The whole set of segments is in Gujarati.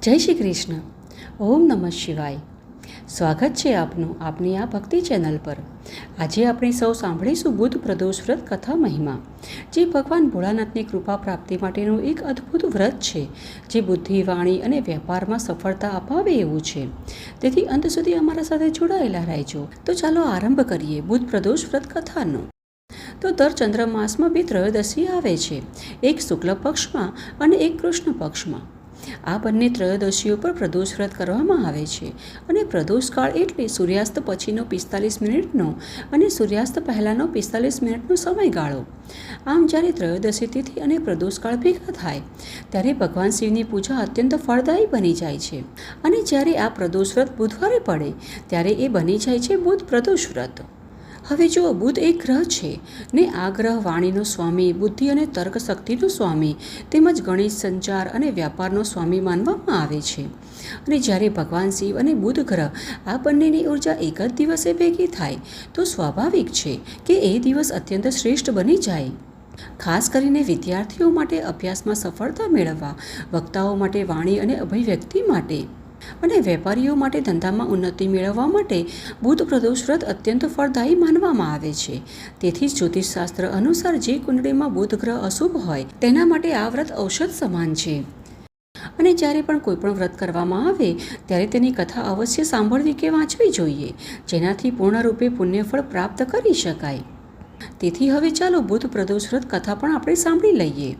જય શ્રી કૃષ્ણ. ઓમ નમઃ શિવાય. સ્વાગત છે આપનું આપની આ ભક્તિ ચેનલ પર. આજે આપણે સૌ સાંભળીશું બુધ પ્રદોષ વ્રત કથા મહિમા, જે ભગવાન ભોળાનાથની કૃપા પ્રાપ્તિ માટેનું એક અદ્ભુત વ્રત છે, જે બુદ્ધિ, વાણી અને વેપારમાં સફળતા અપાવે એવું છે. તેથી અંત સુધી અમારા સાથે જોડાયેલા રહેજો. તો ચાલો આરંભ કરીએ બુધ પ્રદોષ વ્રત કથાનો. તો દર ચંદ્રમાસમાં 2 ત્રયોદશી આવે છે, એક શુક્લ પક્ષમાં અને એક કૃષ્ણ પક્ષમાં. આ બંને ત્રયોદશીઓ પર પ્રદોષ વ્રત કરવામાં આવે છે, અને પ્રદોષ કાળ એટલે સૂર્યાસ્ત પછીનો 45 મિનિટનો અને સૂર્યાસ્ત પહેલાંનો 45 મિનિટનો સમયગાળો. આમ જ્યારે ત્રયોદશી તિથિ અને પ્રદોષ કાળ ભેગા થાય ત્યારે ભગવાન શિવની પૂજા અત્યંત ફળદાયી બની જાય છે. અને જ્યારે આ પ્રદોષ વ્રત બુધવારે પડે ત્યારે એ બની જાય છે બુધ પ્રદોષ વ્રત. હવે જો બુધ એક ગ્રહ છે ને આ ગ્રહ વાણીનો સ્વામી, બુદ્ધિ અને તર્ક શક્તિનો સ્વામી તેમજ ગણિત, સંચાર અને વ્યાપારનો સ્વામી માનવામાં આવે છે. અને જ્યારે ભગવાન શિવ અને બુધ ગ્રહ આ બંનેની ઉર્જા એક જ દિવસે ભેગી થાય તો સ્વાભાવિક છે કે એ દિવસ અત્યંત શ્રેષ્ઠ બની જાય. ખાસ કરીને વિદ્યાર્થીઓ માટે અભ્યાસમાં સફળતા મેળવવા, વક્તાઓ માટે વાણી અને અભિવ્યક્તિ માટે, અને વેપારીઓ માટે ધંધામાં ઉન્નતિ મેળવવા માટે બુધ પ્રદોષ વ્રત અત્યંત ફળદાયી માનવામાં આવે છે. તેથી જ જ્યોતિષશાસ્ત્ર અનુસાર જે કુંડળીમાં બુધ ગ્રહ અશુભ હોય તેના માટે આ વ્રત ઔષધ સમાન છે. અને જ્યારે પણ કોઈ પણ વ્રત કરવામાં આવે ત્યારે તેની કથા અવશ્ય સાંભળવી કે વાંચવી જોઈએ, જેનાથી પૂર્ણરૂપે પુણ્યફળ પ્રાપ્ત કરી શકાય. તેથી હવે ચાલો બુધ પ્રદોષ વ્રત કથા પણ આપણે સાંભળી લઈએ.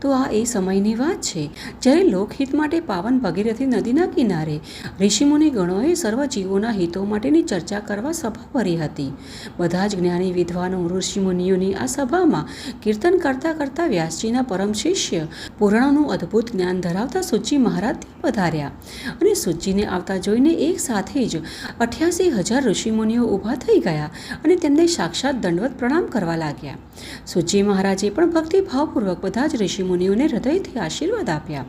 તો આ એ સમયની વાત છે જ્યારે લોકહિત માટે પાવન ભગીરથી નદીના કિનારે ઋષિમુનિ ગણોએ સર્વ જીવોના હિતો માટેની ચર્ચા કરવા સભા ભરી હતી. બધા જ જ્ઞાની વિદ્વાનો ઋષિમુનિઓની આ સભામાં કીર્તન કરતા કરતા વ્યાસજીના પરમ શિષ્ય પુરાણોનું અદ્ભુત જ્ઞાન ધરાવતા સૂચિ મહારાજ ત્યાં પધાર્યા. અને સૂચિને આવતા જોઈને એક સાથે જ 88,000 ઋષિમુનિઓ ઊભા થઈ ગયા અને તેમને સાક્ષાત દંડવત પ્રણામ કરવા લાગ્યા. સૂચિ મહારાજે પણ ભક્તિભાવપૂર્વક બધા જ ઋષિમુનિઓને હૃદયથી આશીર્વાદ આપ્યા.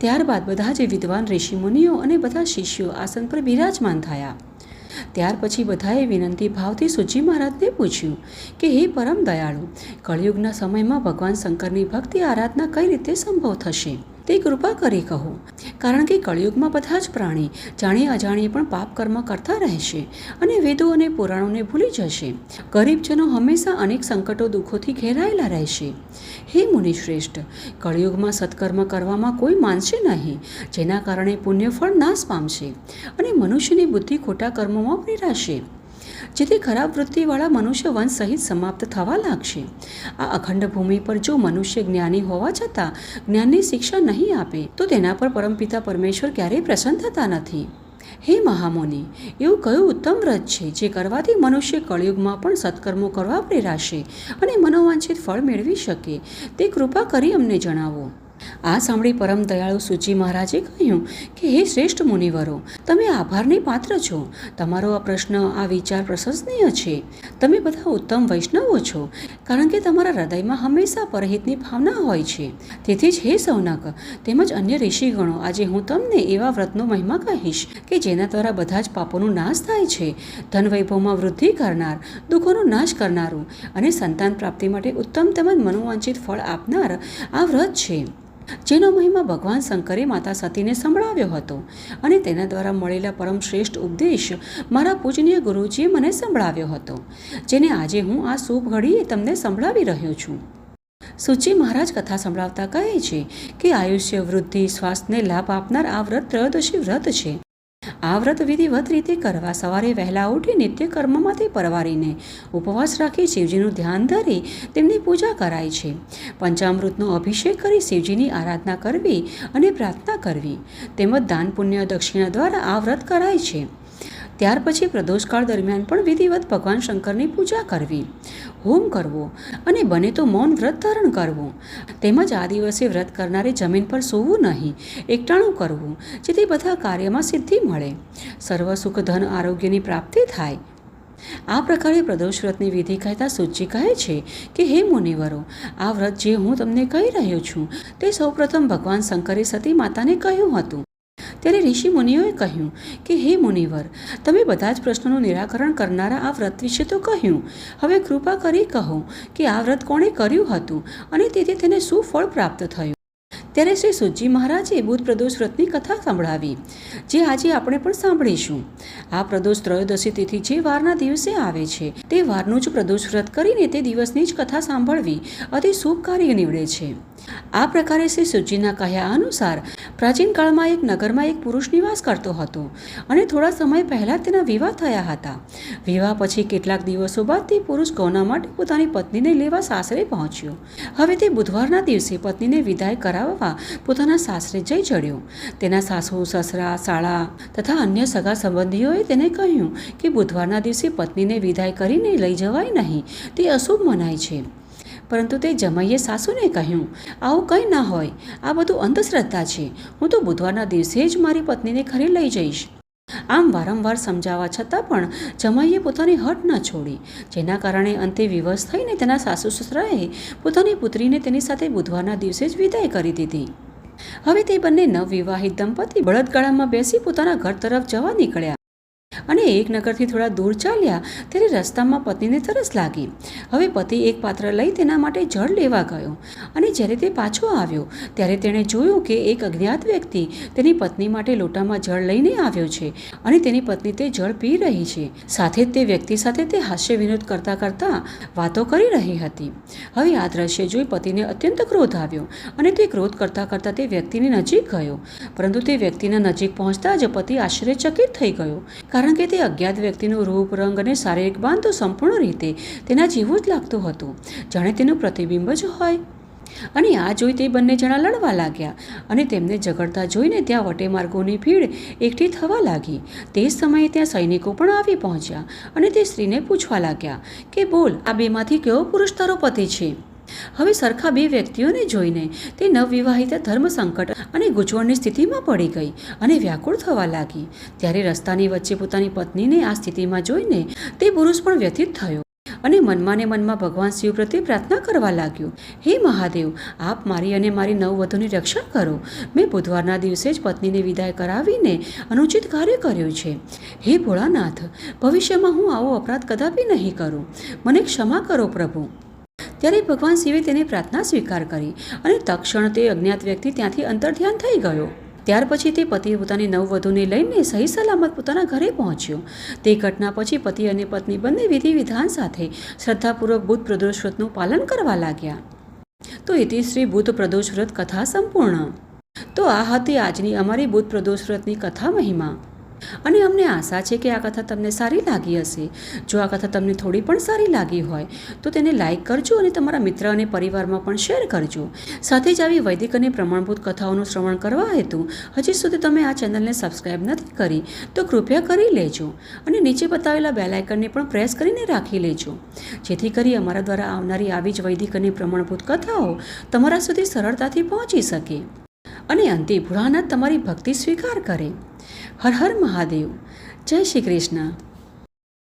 ત્યારબાદ બધા જ વિદ્વાન ઋષિમુનિઓ અને બધા શિષ્યો આસન પર બિરાજમાન થયા. ત્યાર પછી બધાએ વિનંતી ભાવથી સૂચિ મહારાજને પૂછ્યું કે હે પરમ દયાળુ, કળિયુગના સમયમાં ભગવાન શંકરની ભક્તિ આરાધના કઈ રીતે સંભવ થશે તે કૃપા કરી કહો. કારણ કે કળિયુગમાં બધા જ પ્રાણી જાણી અજાણીએ પણ પાપ કર્મ કરતા રહેશે અને વેદો અને પુરાણોને ભૂલી જશે. ગરીબજનો હંમેશા અનેક સંકટો દુઃખોથી ઘેરાયેલા રહેશે. હે મુનિશ્રેષ્ઠ, કળિયુગમાં સત્કર્મ કરવામાં કોઈ માનશે નહીં, જેના કારણે પુણ્યફળ નાશ પામશે અને મનુષ્યની બુદ્ધિ ખોટા કર્મોમાં પ્રેરાશે, જેથી ખરાબ વૃત્તિવાળા મનુષ્ય વંશ સહિત સમાપ્ત થવા લાગશે. આ અખંડ ભૂમિ પર જો મનુષ્ય જ્ઞાની હોવા છતાં જ્ઞાનની શિક્ષા નહીં આપે તો તેના પર પરમપિતા પરમેશ્વર ક્યારેય પ્રસન્ન થતા નથી. હે મહામુનિ, એવું કયું ઉત્તમ વ્રત છે જે કરવાથી મનુષ્ય કળિયુગમાં પણ સત્કર્મો કરવા પ્રેરાશે અને મનોવાંછિત ફળ મેળવી શકે તે કૃપા કરી અમને જણાવો. આ સાંભળી પરમ દયાળુ સૂચિ મહારાજે કહ્યું કે હે શ્રેષ્ઠ મુનિવરો, તમે આભારની પાત્ર છો. તમારો આ પ્રશ્ન, આ વિચાર પ્રશંસનીય છે. તમે બધા ઉત્તમ વૈષ્ણવો છો, કારણ કે તમારા હૃદયમાં હંમેશા પરહિતની ભાવના હોય છે. તેથી જ હે સૌનક તેમજ અન્ય ઋષિગણો, આજે હું તમને એવા વ્રતનો મહિમા કહીશ કે જેના દ્વારા બધા જ પાપોનો નાશ થાય છે, ધન વૈભવમાં વૃદ્ધિ કરનાર, દુઃખોનો નાશ કરનારું અને સંતાન પ્રાપ્તિ માટે ઉત્તમ તેમજ મનોવાંછિત ફળ આપનાર આ વ્રત છે, જેનો મહિમા ભગવાન શંકરે માતા સતીને સંભળાવ્યો હતો. અને તેના દ્વારા મળેલા પરમ શ્રેષ્ઠ ઉપદેશ મારા પૂજનીય ગુરુજીએ મને સંભળાવ્યો હતો, જેને આજે હું આ શુભ ઘડીએ તમને સંભળાવી રહ્યો છું. સૂચિ મહારાજ કથા સંભળાવતા કહે છે કે આયુષ્ય, વૃદ્ધિ, સ્વાસ્થ્યને લાભ આપનાર આ વ્રત ત્રયોદશી વ્રત છે. આ વ્રત વિધિવત રીતે કરવા સવારે વહેલા ઉઠી નિત્ય કર્મમાંથી પરવારીને ઉપવાસ રાખી શિવજીનું ધ્યાન ધરી તેમની પૂજા કરાય છે. પંચામૃતનો અભિષેક કરી શિવજીની આરાધના કરવી અને પ્રાર્થના કરવી તેમજ દાન પુણ્ય દક્ષિણા દ્વારા આ વ્રત કરાય છે. ત્યાર પછી પ્રદોષકાળ દરમિયાન પણ વિધિવત ભગવાન શંકરની પૂજા કરવી, હોમ કરવો અને બને તો મૌન વ્રત ધારણ કરવું. તેમજ આ દિવસે વ્રત કરનારે જમીન પર સૂવું નહીં, એકટાણું કરવું, જેથી બધા કાર્યમાં સિદ્ધિ મળે, સર્વ સુખ, ધન, આરોગ્યની પ્રાપ્તિ થાય. આ પ્રકારે પ્રદોષ વ્રતની વિધિ કહેતા સૂચિ કહે છે કે હે મુનિવરો, આ વ્રત જે હું તમને કહી રહ્યો છું તે સૌપ્રથમ ભગવાન શંકરે સતી માતાને કહ્યું હતું. ત્યારે ઋષિ મુનિઓએ કહ્યું કે હે મુનિવર, તમે બધા જ પ્રશ્નોનું નિરાકરણ કરનારા આ વ્રત વિશે તો કહ્યું, હવે કૃપા કરી કહો કે આ વ્રત કોણે કર્યું હતું અને તેથી તેને શું ફળ પ્રાપ્ત થયું. ત્યારે શ્રી સુતજી મહારાજે બુધ પ્રદોષ વ્રતની કથા સંભળાવી, જે આજે આપણે પણ સાંભળીશું. આ પ્રદોષ ત્રયોદશી તિથિ જે વારના દિવસે આવે છે તે વારનું જ પ્રદોષ વ્રત કરીને તે દિવસની જ કથા સાંભળવી અતિ શુભ કાર્ય નીવડે છે. આ પ્રકારે શ્રી સુતજીના કહ્યા અનુસાર પ્રાચીન કાળમાં એક નગરમાં એક પુરુષ નિવાસ કરતો હતો અને થોડા સમય પહેલાં તેના વિવાહ થયા હતા. વિવાહ પછી કેટલાક દિવસો બાદ તે પુરુષ ગૌના માટે પોતાની પત્નીને લેવા સાસરે પહોંચ્યો. હવે તે બુધવારના દિવસે પત્નીને વિદાય કરાવવા પોતાના સાસરે જઈ ચડ્યો. તેના સાસુ, સસરા, સાળા તથા અન્ય સગા સંબંધીઓએ તેને કહ્યું કે બુધવારના દિવસે પત્નીને વિદાય કરીને લઈ જવાય નહીં, તે અશુભ મનાય છે. પરંતુ તે જમાઈએ સાસુને કહ્યું, આવું કંઈ ના હોય, આ બધું અંધશ્રદ્ધા છે. હું તો બુધવારના દિવસે જ મારી પત્નીને ઘરે લઈ જઈશ. આમ વારંવાર સમજાવવા છતાં પણ જમાઈએ પોતાની હઠ ન છોડી, જેના કારણે અંતે વિવશ થઈને તેના સાસુ સસરાએ પોતાની પુત્રીને તેની સાથે બુધવારના દિવસે જ વિદાય કરી દીધી. હવે તે બંને નવવિવાહિત દંપતી બળદગાડામાં બેસી પોતાના ઘર તરફ જવા નીકળ્યા અને એક નગરથી થોડા દૂર ચાલ્યા ત્યારે રસ્તામાં પત્નીને તરસ લાગી. હવે પતિ એક પાત્ર લઈ તેના માટે જળ લેવા ગયો અને જ્યારે તે પાછો આવ્યો ત્યારે તેણે જોયું કે એક અજ્ઞાત વ્યક્તિ તેની પત્ની માટે લોટામાં જળ લઈને આવ્યો છે અને તેની પત્ની તે જળ પી રહી છે. સાથે જ તે વ્યક્તિ સાથે તે હાસ્ય વિનોદ કરતા કરતા વાતો કરી રહી હતી. હવે આ દ્રશ્ય જોઈ પતિને અત્યંત ક્રોધ આવ્યો અને તે ક્રોધ કરતા કરતા તે વ્યક્તિની નજીક ગયો. પરંતુ તે વ્યક્તિના નજીક પહોંચતા જ પતિ આશ્ચર્યચકિત થઈ ગયો, કારણ કે તે અજ્ઞાત વ્યક્તિનું રૂપ, રંગ અને શારીરિક બાંધ તો સંપૂર્ણ રીતે તેના જેવું જ લાગતું હતું, જાણે તેનું પ્રતિબિંબ જ હોય. અને આ જોઈ તે બંને જણા લડવા લાગ્યા અને તેમને ઝઘડતા જોઈને ત્યાં વટેમાર્ગોની ભીડ એકઠી થવા લાગી. તે જ સમયે ત્યાં સૈનિકો પણ આવી પહોંચ્યા અને તે સ્ત્રીને પૂછવા લાગ્યા કે બોલ, આ બેમાંથી કયો પુરુષ તારો પતિ છે? હવે સરખા બે વ્યક્તિઓને જોઈને તે નવવિવાહિતા ધર્મ સંકટ અને ગૂંચવણની સ્થિતિમાં પડી ગઈ અને વ્યાકુળ થવા લાગી. ત્યારે રસ્તાની વચ્ચે પોતાની પત્નીને આ સ્થિતિમાં જોઈને તે પુરુષ પણ વ્યથિત થયો અને મનમાં ને મનમાં ભગવાન શિવ પ્રત્યે પ્રાર્થના કરવા લાગ્યો, હે મહાદેવ, આપ મારી અને મારી નવવધૂની રક્ષા કરો. મેં બુધવારના દિવસે જ પત્નીને વિદાય કરાવીને અનુચિત કાર્ય કર્યું છે. હે ભોળાનાથ, ભવિષ્યમાં હું આવો અપરાધ કદાપી નહીં કરું. મને ક્ષમા કરો પ્રભુ. ત્યારે ભગવાન શિવે તેની પ્રાર્થના સ્વીકાર કરી અને તત્ક્ષણ તે અજ્ઞાત વ્યક્તિ ત્યાંથી અંતર્ધ્યાન થઈ ગયો. ત્યાર પછી તે પતિ પોતાની નવવધૂને લઈને સહી સલામત પોતાના ઘરે પહોંચ્યો. તે ઘટના પછી પતિ અને પત્ની બંને વિધિ વિધાન સાથે શ્રદ્ધાપૂર્વક બુધ પ્રદોષ વ્રતનું પાલન કરવા લાગ્યા. તો એથી શ્રી બુધ પ્રદોષ વ્રત કથા સંપૂર્ણ. તો આ હતી આજની અમારી બુધ પ્રદોષ વ્રતની કથા મહિમા અને અમને આશા છે કે આ કથા તમને સારી લાગી હશે. જો આ કથા તમને થોડી પણ સારી લાગી હોય તો તેને લાઇક કરજો અને તમારા મિત્ર અને પરિવારમાં પણ શેર કરજો. સાથે જ આવી વૈદિક અને પ્રમાણભૂત કથાઓનું શ્રવણ કરવા હેતુ હજી સુધી તમે આ ચેનલને સબસ્ક્રાઈબ નથી કરી તો કૃપયા કરી લેજો અને નીચે બતાવેલા બેલ આઇકનને પણ પ્રેસ કરીને રાખી લેજો, જેથી કરી અમારા દ્વારા આવનારી આવી જ વૈદિક અને પ્રમાણભૂત કથાઓ તમારા સુધી સરળતાથી પહોંચી શકે અને અંતે ભોળાનાથ તમારી ભક્તિ સ્વીકાર કરે. હર હર મહાદેવ. જય શ્રી કૃષ્ણ.